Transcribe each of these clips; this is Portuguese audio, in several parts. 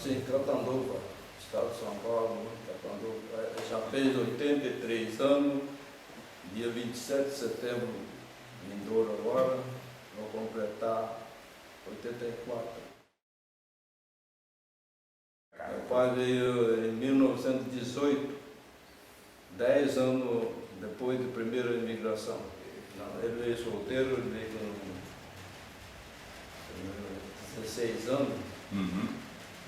Sim, Catanduva, estado de São Paulo, Catanduva. Já fez 83 anos, dia 27 de setembro, vindouro agora, vou completar 84. Meu pai veio em 1918, 10 anos depois da primeira imigração. Ele veio solteiro, ele veio com 16 anos.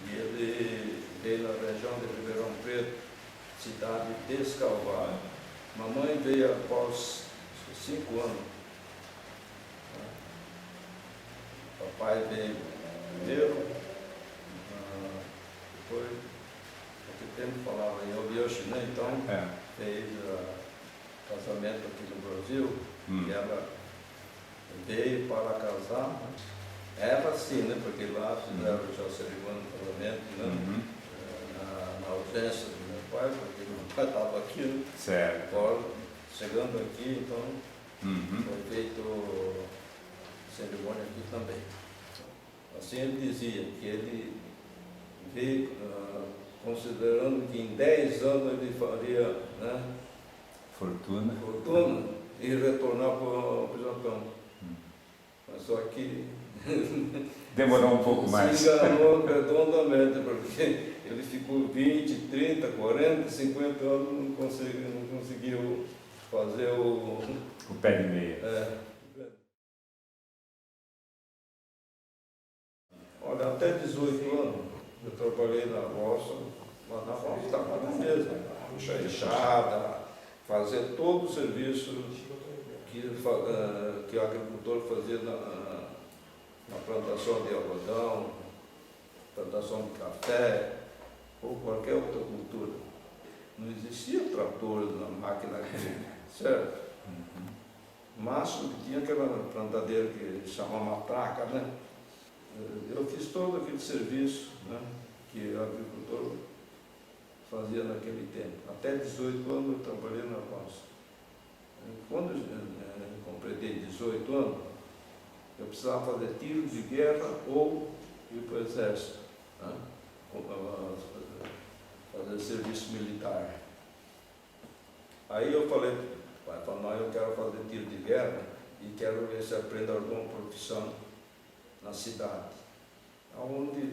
E ele veio na região de Ribeirão Preto, cidade de Descalvado. Mamãe veio após 5 anos. Papai veio primeiro, depois, naquele tempo falava em Obioshi, né? Então fez casamento aqui no Brasil, e ela veio para casar, né? Ela sim, né? Porque lá fizeram já o cerimônia do casamento, né? Na ausência do meu pai, porque meu pai estava aqui, né? Certo. Agora, chegando aqui, então, foi feito cerimônia aqui também. Assim ele dizia que ele veio considerando que em 10 anos ele faria, né, fortuna e retornar para o Japão. Mas só que demorou um pouco mais. Se enganou redondamente, porque ele ficou 20, 30, 40, 50 anos, não conseguiu fazer o pé de meia. Olha, até 18 anos eu trabalhei na roça, mas na roça estava mesmo, puxar enxada, fazer todo o serviço que o agricultor fazia na plantação de algodão, plantação de café ou qualquer outra cultura. Não existia trator na máquina agrícola, certo? O máximo que tinha aquela plantadeira que chama matraca, né? Eu fiz todo aquele serviço, né, que o agricultor fazia naquele tempo. Até 18 anos eu trabalhei na roça. Quando eu completei 18 anos, eu precisava fazer tiro de guerra ou ir para o exército, né? Fazer serviço militar. Aí eu falei, pai, eu quero fazer tiro de guerra e quero ver se aprendo alguma profissão na cidade. Onde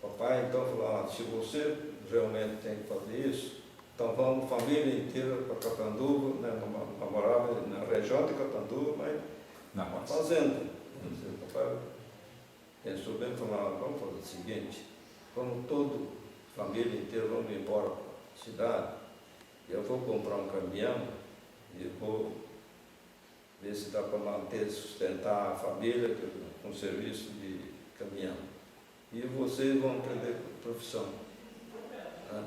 papai então falou, se você realmente tem que fazer isso, então vamos, família inteira, para Catanduva, né? Eu morava na região de Catanduva, mas na fazenda. Papai pensou bem e falou, vamos fazer o seguinte, vamos toda a família inteira, vamos embora para a cidade, eu vou comprar um caminhão e vou ver se dá para manter, sustentar a família com serviço de caminhão. E vocês vão aprender profissão. Né?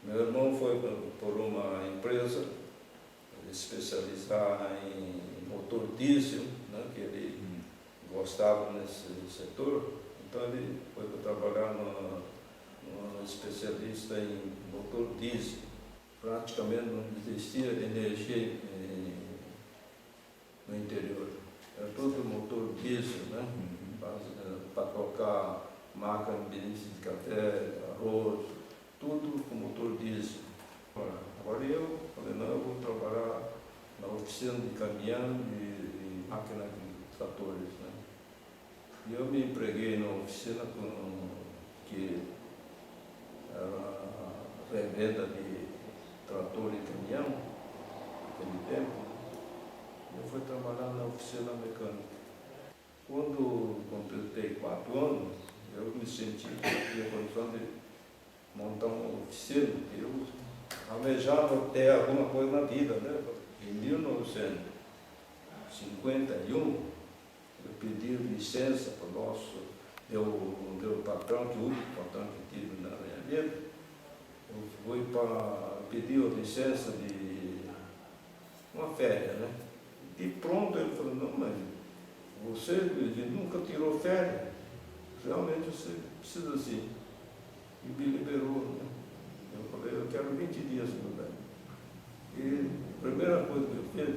Meu irmão foi por uma empresa especializar em motor diesel, né? Que ele gostava nesse setor, então ele foi para trabalhar no especialista em motor diesel. Praticamente não existia energia no interior. Era todo motor diesel, né? Para trocar máquina de café, arroz, tudo com motor diesel. Agora eu falei, não, eu vou trabalhar na oficina de caminhão e máquina de tratores, né? E eu me empreguei na oficina que era revenda de trator e caminhão, naquele tempo. Eu fui trabalhar na oficina mecânica. Quando completei 4 anos, eu me senti que tinha condição de montar uma oficina. Eu almejava ter alguma coisa na vida, né? Em 1951, eu pedi licença para o meu patrão, que é o único patrão que tive na minha vida. Eu fui para pedir a licença de uma férias, né? E pronto, ele falou, não, mas você nunca tirou férias, realmente você precisa sim. E me liberou, né? Eu falei, eu quero 20 dias, meu velho. E a primeira coisa que eu fiz,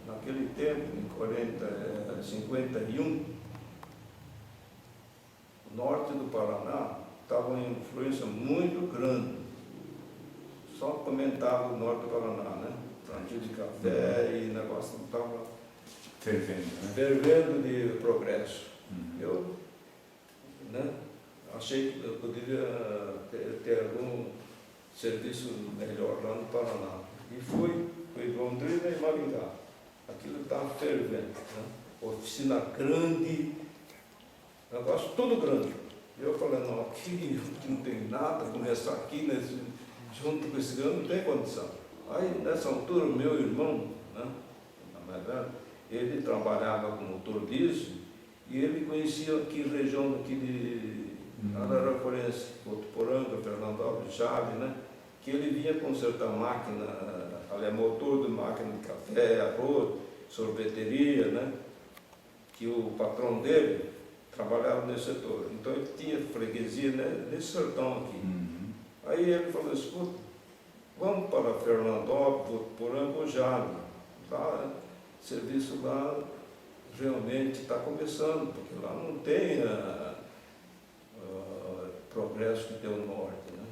naquele tempo, em 51, no norte do Paraná, estava uma influência muito grande. Só comentava o norte do Paraná, né? Plantio de café e o negócio estava fervendo de progresso. Eu, né, achei que eu poderia ter algum serviço melhor lá no Paraná. E fui Londrina e Maringá. Aquilo estava fervendo, né? Oficina grande, negócio tudo grande. Eu falei, não, aqui não tem nada, começar aqui junto com esse grande não tem condição. Aí nessa altura o meu irmão, né, na verdade, ele trabalhava com motor diesel e ele conhecia aqui a região aqui de Araraquarense, Votuporanga, Fernandópolis, Chave, né? Que ele vinha consertar máquina, motor de máquina de café, arroz, sorveteria, né? Que o patrão dele trabalhava nesse setor. Então ele tinha freguesia, né, nesse sertão aqui. Aí ele falou, escuta, vamos para Fernandópolis, Votuporanga ou Jade. Tá, serviço lá realmente está começando, porque lá não tem progresso que tem o norte, né?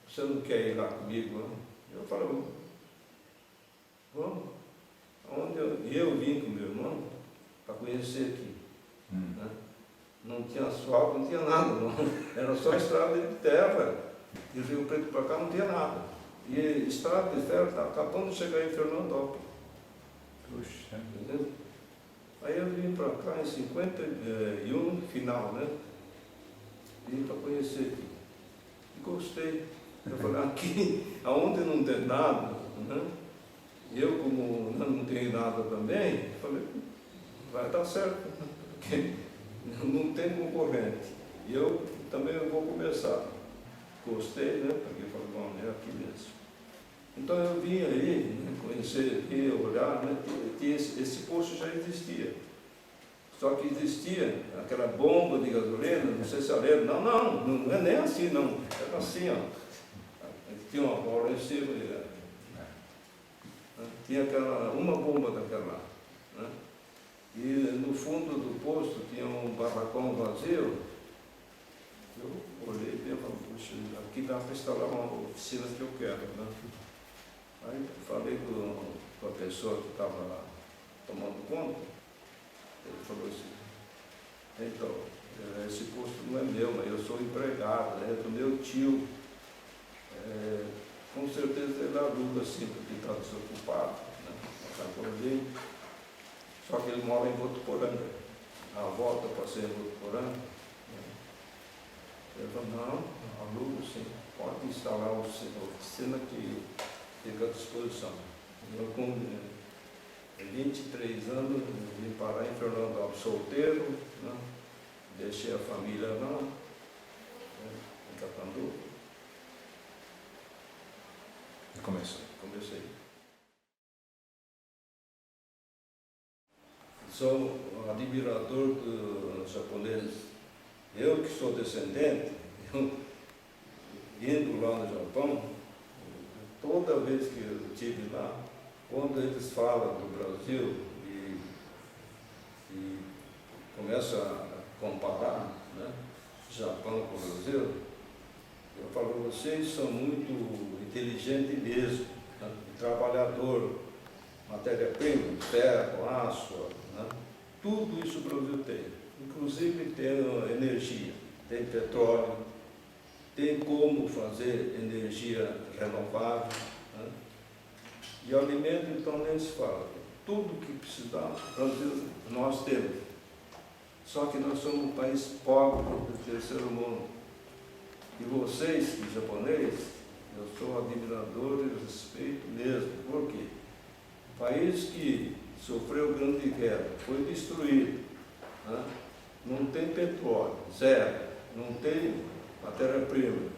Você não quer ir lá comigo? Né? Eu falei, vamos. Eu vim com meu irmão para conhecer aqui. Né? Não tinha asfalto, não tinha nada, não. Era só estrada de terra. De Rio Preto para cá não tinha nada. E a estrada de ferro estava acabando de chegar em Fernandópolis. Puxa. Entendeu? Aí eu vim para cá em 51, final, né? Vim para conhecer aqui. E gostei. Eu falei, aqui, aonde não tem nada, né? Eu, como não tenho nada também, falei, vai dar certo, né? Porque não tem concorrente. E eu também vou começar. Gostei, né? Porque falei, bom, é aqui mesmo. Então eu vim aí, né, conhecer aqui, olhar, né? Esse posto já existia. Só que existia aquela bomba de gasolina, não sei se lembra, não é nem assim não, era assim, ó. Tinha uma bola em cima, tinha uma bomba daquela, né? E no fundo do posto tinha um barracão vazio. Eu olhei e falei, puxa, aqui dá para instalar uma oficina que eu quero, né? Aí falei com a pessoa que estava lá tomando conta, ele falou assim, então, esse posto não é meu, mas eu sou empregado, é do meu tio. Com certeza ele aluga assim, porque está desocupado, né? Só que ele mora em Votuporanga. A volta passei em Votuporanga. Ele falou, não, aluga sim, pode instalar a oficina que fica à disposição. Eu com 23 anos vim parar em Fernandópolis solteiro, né? Deixei a família lá, em Catanduva. E começou. Comecei. Sou um admirador dos japoneses. Eu que sou descendente, indo lá no Japão, toda vez que eu estive lá, quando eles falam do Brasil e começam a comparar, né, Japão com o Brasil, eu falo, vocês são muito inteligentes mesmo, né, trabalhador, matéria-prima, ferro, aço, né, tudo isso o Brasil tem. Inclusive tem energia, tem petróleo, tem como fazer energia renovável, né? E alimento, então, nem se fala. Tudo que precisar, Brasil, nós temos. Só que nós somos um país pobre do terceiro mundo. E vocês, os japoneses, eu sou admirador e respeito mesmo. Por quê? O país que sofreu grande guerra, foi destruído, né? Não tem petróleo, zero. Não tem matéria-prima,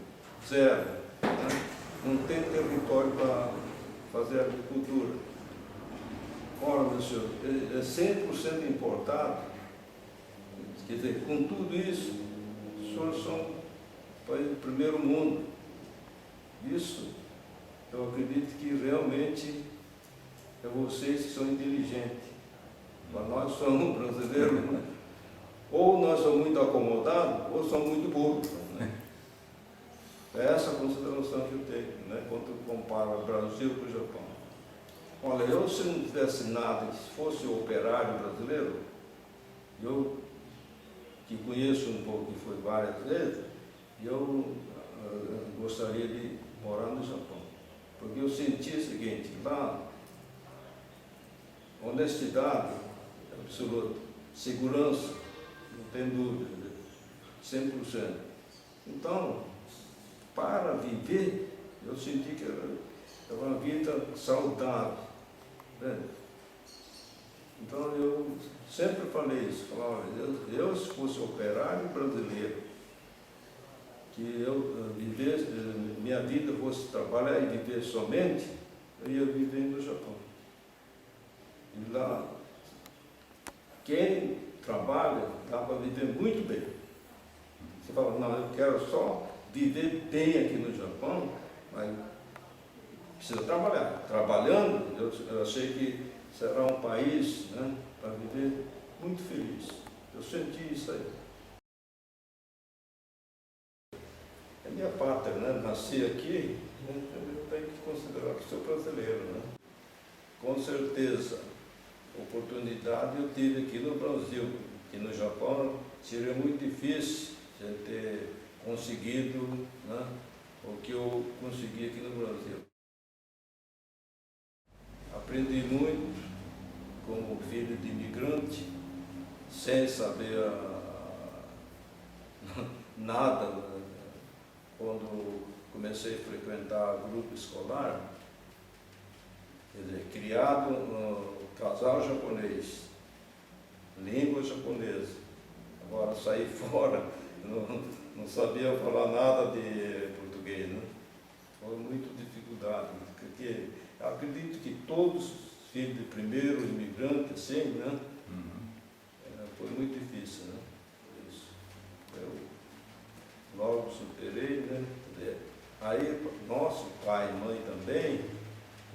zero. Né? Não tem território para fazer agricultura. Ora, meu senhor, é 100% importado. Quer dizer, com tudo isso, os senhores são país do primeiro mundo. Isso, eu acredito que realmente é vocês que são inteligentes. Mas nós somos brasileiros, né? Ou nós somos muito acomodados, ou somos muito burros. Né? é essa a consideração que eu tenho, né, quando eu comparo o Brasil com o Japão. Olha, eu se não tivesse nada, se fosse operário brasileiro, eu que conheço um pouco, que fui várias vezes, eu gostaria de morar no Japão. Porque eu senti o seguinte, lá, honestidade absoluta, segurança, não tem dúvida, 100%. Então, para viver, eu senti que era uma vida saudável. Né? Então, eu sempre falei isso, falava, eu se fosse operário brasileiro, que eu vivesse, minha vida fosse trabalhar e viver somente, eu ia viver no Japão. E lá, quem trabalha, dá para viver muito bem. Você fala, não, eu quero só viver bem aqui no Japão, mas precisa trabalhar. Trabalhando, eu achei que será um país, né, para viver muito feliz. Eu senti isso aí. É minha pátria, né? Nasci aqui, né? Eu tenho que considerar que sou brasileiro, né? Com certeza, oportunidade eu tive aqui no Brasil, que no Japão seria muito difícil de ter conseguido, né, o que eu consegui aqui no Brasil. Aprendi muito como filho de imigrante, sem saber nada. Quando comecei a frequentar grupo escolar, quer dizer, criado no casal japonês, língua japonesa. Agora saí fora, não sabia falar nada de português, né? Foi muita dificuldade, porque acredito que todos os filhos de primeiro imigrante, assim, né? Foi muito difícil, né? Isso. Eu logo superei, né? Aí, nosso pai e mãe também,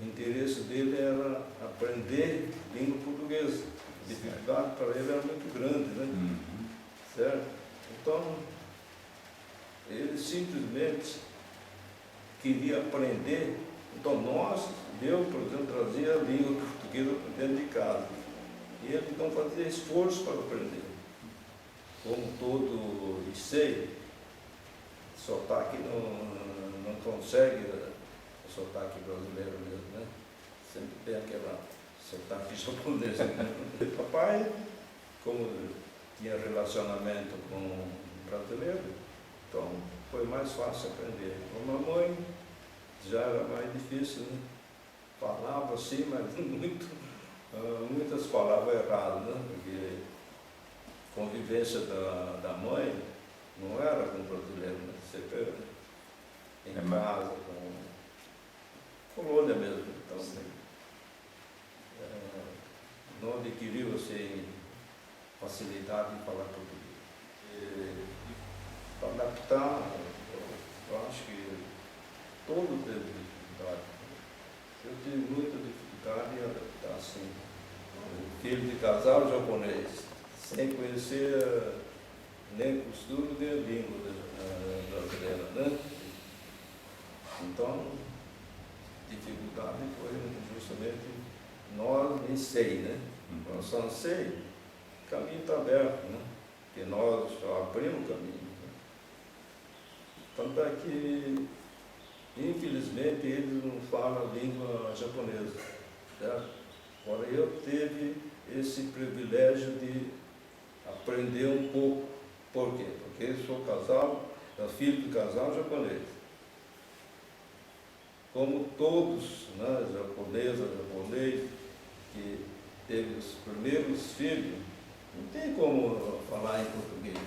o interesse dele era aprender língua portuguesa. A dificuldade para ele era muito grande, né? Certo? Então, ele simplesmente queria aprender. Então, eu, por exemplo, trazia a língua portuguesa para dentro de casa. E ele então fazia esforço para aprender. Como todo Issei, sotaque não consegue o sotaque brasileiro mesmo, né? Sempre tem aquela sotaque japonês. Né? Papai, como tinha relacionamento com o brasileiro, então foi mais fácil aprender. Com a mamãe já era mais difícil, né? Falava assim, mas muitas palavras erradas, né? Porque a convivência da mãe não era com o brasileiro, né? Sempre em casa, com colônia mesmo. Então, não adquiriu assim, facilidade de falar português. Para adaptar, eu acho que todo teve dificuldade. Eu tive muita dificuldade em adaptar, assim. Filho de casal japonês, sem conhecer nem costume nem língua brasileira, né? Então, dificuldade foi justamente nós em SEI, né? Nós somos SEI, o caminho está aberto, né? Porque nós só abrimos o caminho. Né? Tanto é que, infelizmente, eles não falam a língua japonesa, certo? Agora, eu tive esse privilégio de aprender um pouco. Por quê? Porque eu sou filho de casal japonês. Como todos, né, japonês, que teve os primeiros filhos, não tem como falar em português,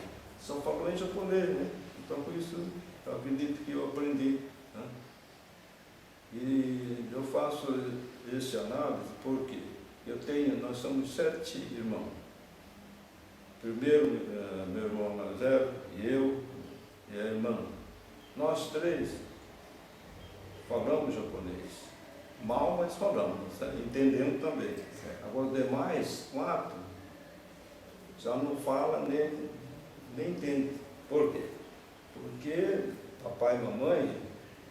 só falou em japonês, né? Então, por isso, eu acredito que eu aprendi. Né? E eu faço esse análise porque nós somos 7 irmãos. Primeiro, meu irmão mais velho, eu e a irmã. Nós 3 falamos japonês. Mal, mas falamos, entendemos também. Agora, os demais 4 já não falam nem entendem. Por quê? Porque papai e mamãe,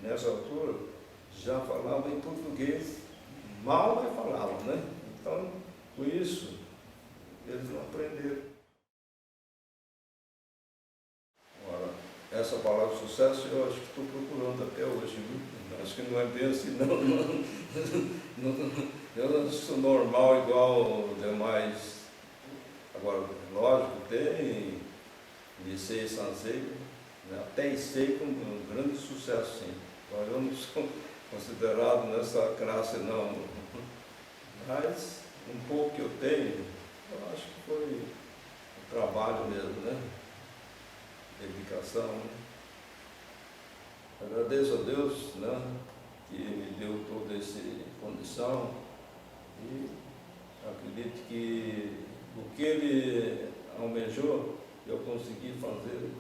nessa altura, já falavam em português, mal mas falavam, né? Então, com isso, eles não aprenderam. Agora, essa palavra sucesso eu acho que estou procurando até hoje, viu? Acho que não é bem assim, eu não sou normal igual os demais. Agora, lógico, tem Licei e Sansei, né? Até sei com um grande sucesso, sim. Então, eu não sou considerado nessa classe, não. Mas, um pouco que eu tenho, eu acho que foi o trabalho mesmo, né? Dedicação, né? Agradeço a Deus, né, que me deu toda essa condição e acredito que o que Ele almejou, eu consegui fazer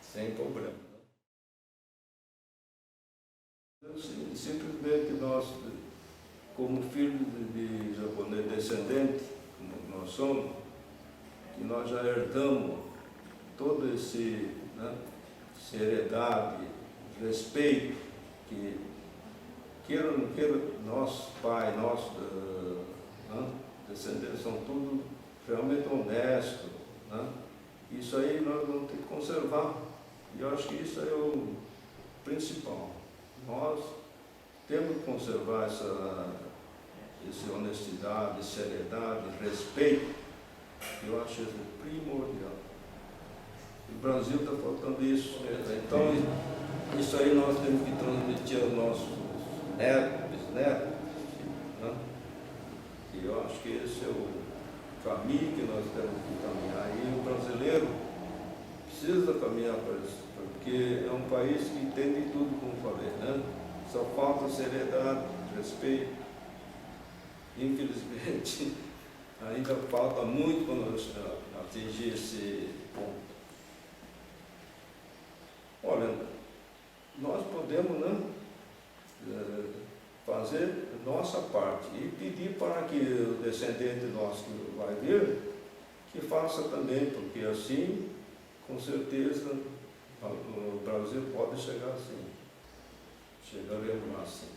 sem problema. Simplesmente nós, como filhos de japonês descendente, como nós somos, que nós já herdamos todo esse, né, seriedade, respeito, que queira ou não queira, nosso pai, nosso descendentes são tudo realmente honestos, né? Isso aí nós vamos ter que conservar, e eu acho que isso é o principal. Nós temos que conservar essa honestidade, seriedade, respeito, que eu acho isso primordial. O Brasil está faltando isso. Então, isso aí nós temos que transmitir aos nossos netos, bisnetos, né? E eu acho que esse é o caminho que nós temos que caminhar. E o brasileiro precisa caminhar para isso, porque é um país que entende tudo, como falei, né? Só falta seriedade, respeito. Infelizmente, ainda falta muito para nós atingir esse ponto. Olha, nós podemos, né, fazer nossa parte e pedir para que o descendente nosso que vai vir, que faça também, porque assim, com certeza, o Brasil pode chegar assim. Chegaremos lá assim.